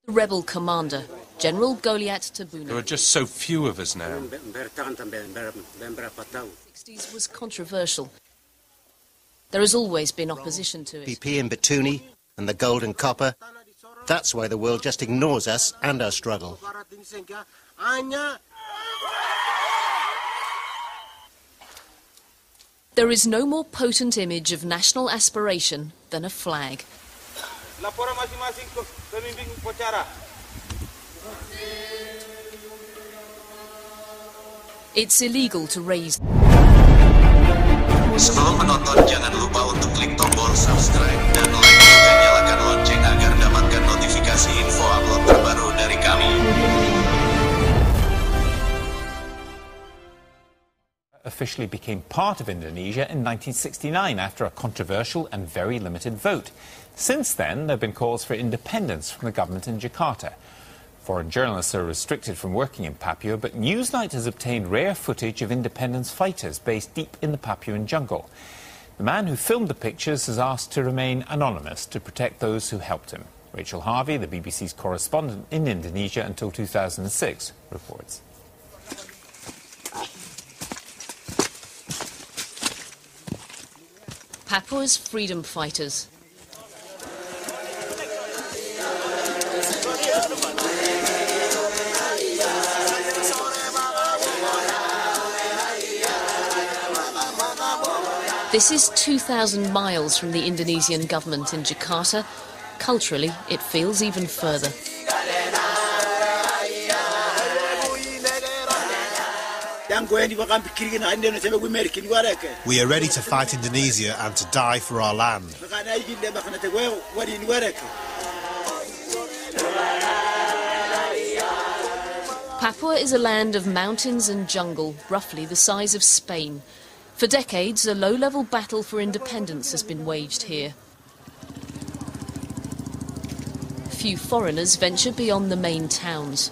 The rebel commander, General Goliath Tabuni. There are just so few of us now. The 60s was controversial. There has always been opposition to it. BP in Batuni and the gold and copper. That's why the world just ignores us and our struggle. There is no more potent image of national aspiration than a flag. It's illegal to raise. Sebelum menonton, jangan lupa untuk klik tombol subscribe dan like juga nyalakan lonceng agar dapatkan notifikasi info upload terbaru dari kami. Officially became part of Indonesia in 1969 after a controversial and very limited vote. Since then, there have been calls for independence from the government in Jakarta. Foreign journalists are restricted from working in Papua, but Newsnight has obtained rare footage of independence fighters based deep in the Papuan jungle. The man who filmed the pictures has asked to remain anonymous to protect those who helped him. Rachel Harvey, the BBC's correspondent in Indonesia until 2006, reports. Papua's freedom fighters. This is 2,000 miles from the Indonesian government in Jakarta. Culturally, it feels even further. We are ready to fight Indonesia and to die for our land. Papua is a land of mountains and jungle, roughly the size of Spain. For decades, a low-level battle for independence has been waged here. Few foreigners venture beyond the main towns.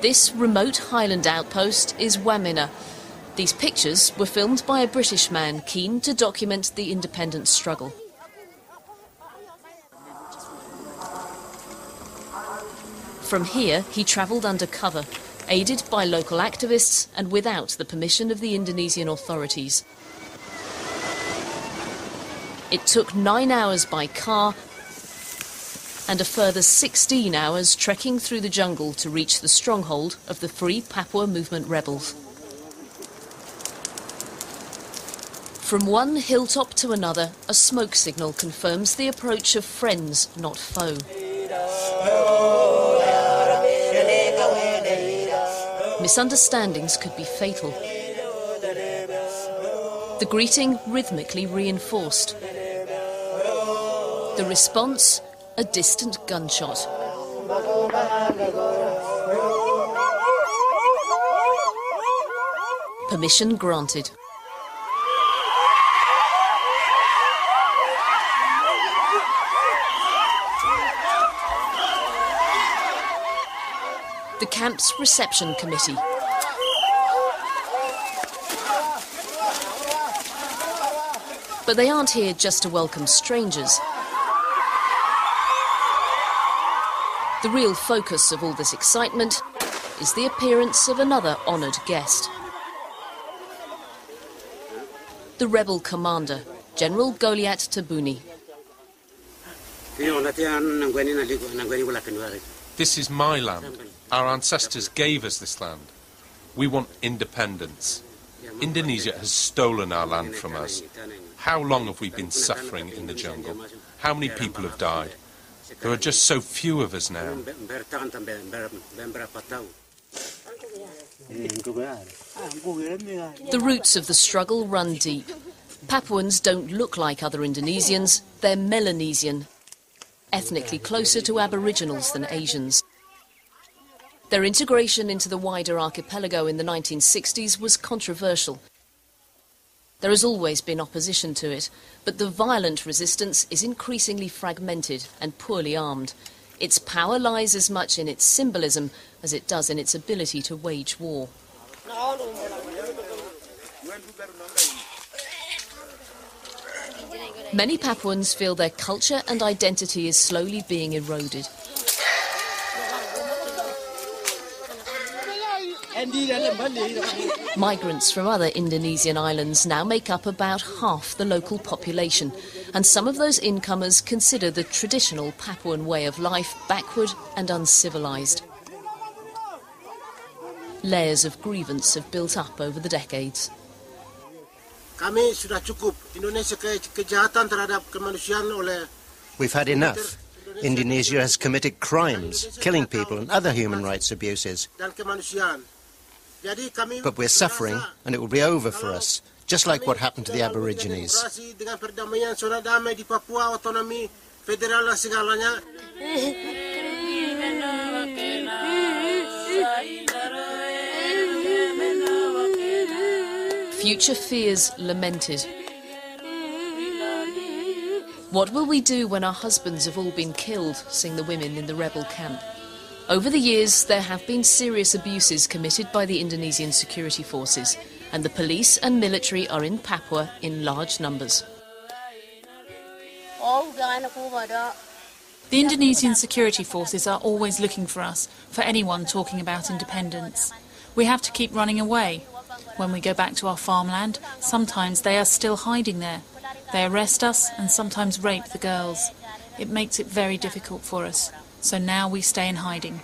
This remote highland outpost is Wamena. These pictures were filmed by a British man keen to document the independence struggle. From here, he travelled undercover, aided by local activists and without the permission of the Indonesian authorities. It took 9 hours by car and a further 16 hours trekking through the jungle to reach the stronghold of the Free Papua Movement rebels. From one hilltop to another, a smoke signal confirms the approach of friends, not foe. Misunderstandings could be fatal. The greeting rhythmically reinforced. The response, a distant gunshot. Permission granted. The camp's reception committee. But they aren't here just to welcome strangers. The real focus of all this excitement is the appearance of another honoured guest. The rebel commander, General Goliath Tabuni. This is my land. Our ancestors gave us this land. We want independence. Indonesia has stolen our land from us. How long have we been suffering in the jungle? How many people have died? There are just so few of us now. The roots of the struggle run deep. Papuans don't look like other Indonesians, they're Melanesian, ethnically closer to Aboriginals than Asians. Their integration into the wider archipelago in the 1960s was controversial. There has always been opposition to it, but the violent resistance is increasingly fragmented and poorly armed. Its power lies as much in its symbolism as it does in its ability to wage war. Many Papuans feel their culture and identity is slowly being eroded. Migrants from other Indonesian islands now make up about half the local population, and some of those incomers consider the traditional Papuan way of life backward and uncivilized. Layers of grievance have built up over the decades. Kami sudah cukup. Indonesia kejahatan terhadap kemanusiaan oleh. We've had enough. Indonesia has committed crimes, killing people and other human rights abuses. Dan kemanusiaan. Jadi kami. But we're suffering, and it will be over for us, just like what happened to the Aborigines. Dengan perdamaian, zona damai di Papua, otonomi federal dan segalanya. Future fears lamented. What will we do when our husbands have all been killed, sing the women in the rebel camp. Over the years, there have been serious abuses committed by the Indonesian security forces, and the police and military are in Papua in large numbers. The Indonesian security forces are always looking for us, for anyone talking about independence. We have to keep running away. When we go back to our farmland, sometimes they are still hiding there. They arrest us and sometimes rape the girls. It makes it very difficult for us. So now we stay in hiding.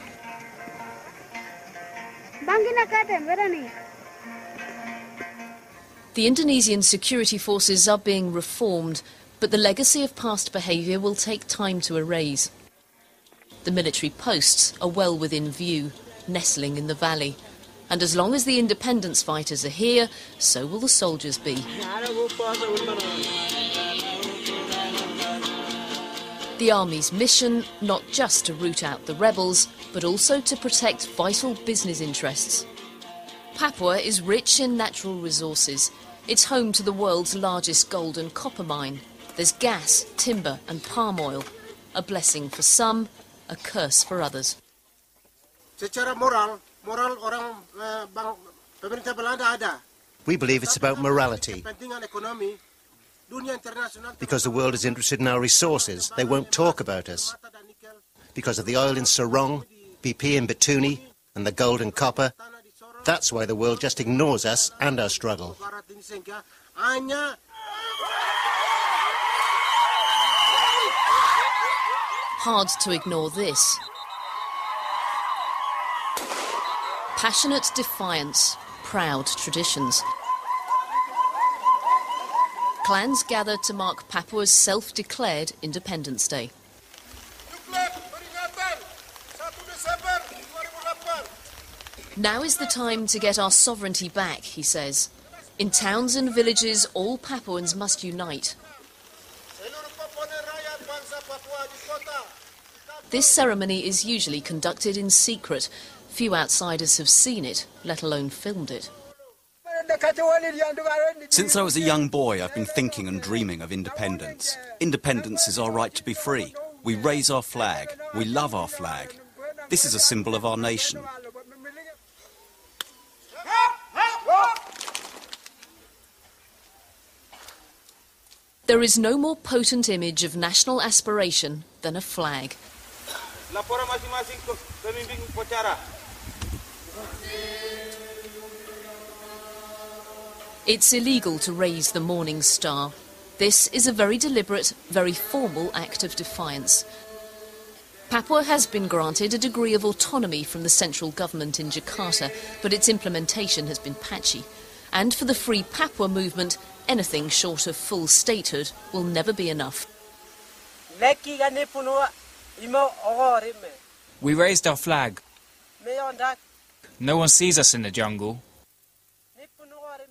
The Indonesian security forces are being reformed, but the legacy of past behaviour will take time to erase. The military posts are well within view, nestling in the valley. And as long as the independence fighters are here, so will the soldiers be. The army's mission, not just to root out the rebels, but also to protect vital business interests. Papua is rich in natural resources. It's home to the world's largest gold and copper mine. There's gas, timber and palm oil. A blessing for some, a curse for others. Secara moral orang pemerintah Belanda ada. We believe it's about morality. Kepentingan ekonomi. Because the world is interested in our resources, they won't talk about us. Because of the oil in Sorong, BP in Batuni, and the gold and copper, that's why the world just ignores us and our struggle. Hard to ignore this. Passionate defiance, proud traditions. Clans gather to mark Papua's self-declared Independence Day. Now is the time to get our sovereignty back, he says. In towns and villages, all Papuans must unite. This ceremony is usually conducted in secret. Few outsiders have seen it, let alone filmed it. Since I was a young boy, I've been thinking and dreaming of independence. Independence is our right to be free. We raise our flag. We love our flag. This is a symbol of our nation. There is no more potent image of national aspiration than a flag. It's illegal to raise the morning star. This is a very deliberate, very formal act of defiance. Papua has been granted a degree of autonomy from the central government in Jakarta, but its implementation has been patchy. And for the Free Papua movement, anything short of full statehood will never be enough. We raised our flag. No one sees us in the jungle.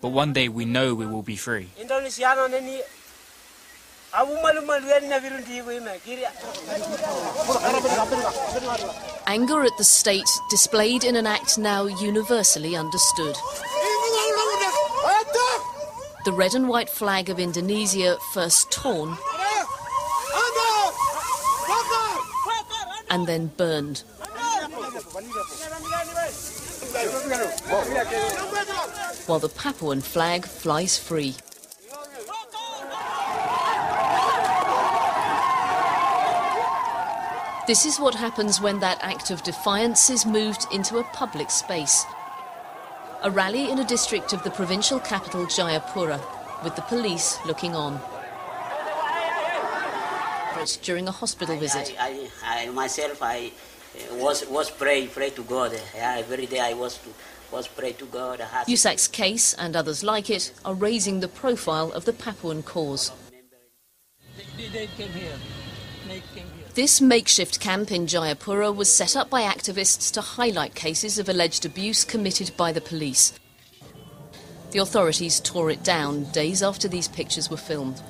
But one day we know we will be free. Anger at the state displayed in an act now universally understood. The red and white flag of Indonesia first torn and then burned. While the Papuan flag flies free. This is what happens when that act of defiance is moved into a public space. A rally in a district of the provincial capital Jayapura, with the police looking on. It's during a hospital visit. I myself was pray to God. Every day I was pray to God. Yusak's case and others like it are raising the profile of the Papuan cause. They came here. This makeshift camp in Jayapura was set up by activists to highlight cases of alleged abuse committed by the police. The authorities tore it down days after these pictures were filmed.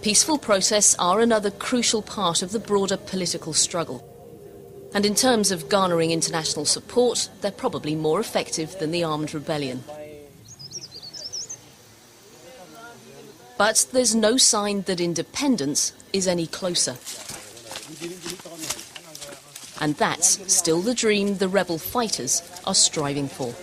Peaceful protests are another crucial part of the broader political struggle. And in terms of garnering international support, they're probably more effective than the armed rebellion. But there's no sign that independence is any closer. And that's still the dream the rebel fighters are striving for.